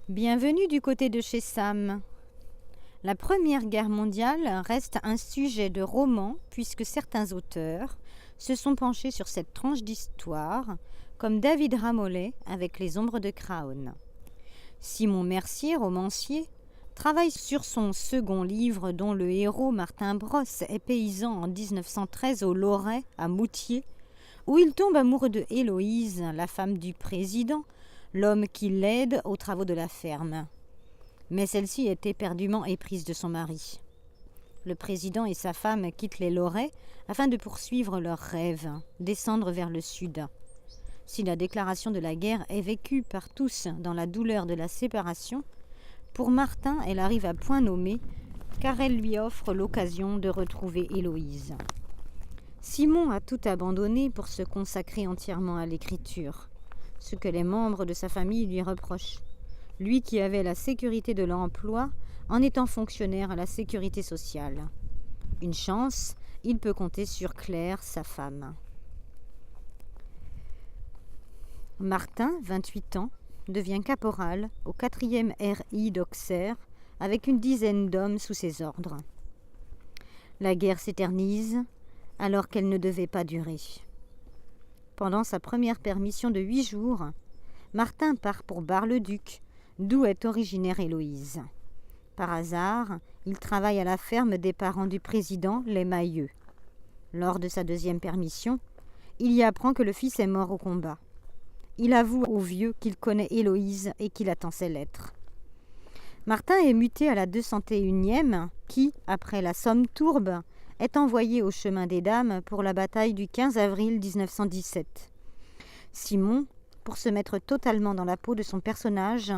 Bienvenue du côté de chez Sam. La Première Guerre mondiale reste un sujet de roman puisque certains auteurs se sont penchés sur cette tranche d'histoire, comme David Ramollet avec Les Ombres de Craonne. Simon Mercier, romancier, travaille sur son second livre dont le héros Martin Brosse est paysan en 1913 au Loiret, à Moutier, où il tombe amoureux de Héloïse, la femme du président, l'homme qui l'aide aux travaux de la ferme. Mais celle-ci est éperdument éprise de son mari. Le président et sa femme quittent les Lorets afin de poursuivre leurs rêves, descendre vers le sud. Si la déclaration de la guerre est vécue par tous dans la douleur de la séparation, pour Martin, elle arrive à point nommé, car elle lui offre l'occasion de retrouver Héloïse. Simon a tout abandonné pour se consacrer entièrement à l'écriture, ce que les membres de sa famille lui reprochent. Lui qui avait la sécurité de l'emploi en étant fonctionnaire à la sécurité sociale. Une chance, il peut compter sur Claire, sa femme. Martin, 28 ans, devient caporal au 4e RI d'Auxerre avec une dizaine d'hommes sous ses ordres. La guerre s'éternise alors qu'elle ne devait pas durer. Pendant sa première permission de 8 jours, Martin part pour Bar-le-Duc, d'où est originaire Héloïse. Par hasard, il travaille à la ferme des parents du président, les Mailleux. Lors de sa deuxième permission, il y apprend que le fils est mort au combat. Il avoue au vieux qu'il connaît Héloïse et qu'il attend ses lettres. Martin est muté à la 201e qui, après la Somme-Tourbe, est envoyé au chemin des dames pour la bataille du 15 avril 1917. Simon, pour se mettre totalement dans la peau de son personnage,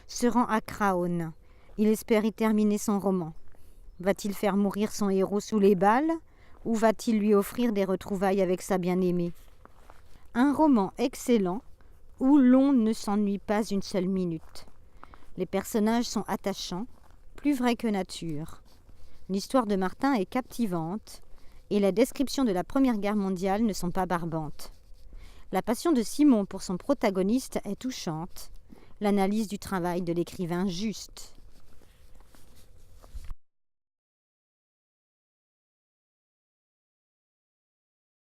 se rend à Craonne. Il espère y terminer son roman. Va-t-il faire mourir son héros sous les balles ou va-t-il lui offrir des retrouvailles avec sa bien-aimée ? Un roman excellent où l'on ne s'ennuie pas une seule minute. Les personnages sont attachants, plus vrais que nature. L'histoire de Martin est captivante et les descriptions de la Première Guerre mondiale ne sont pas barbantes. La passion de Simon pour son protagoniste est touchante, l'analyse du travail de l'écrivain juste.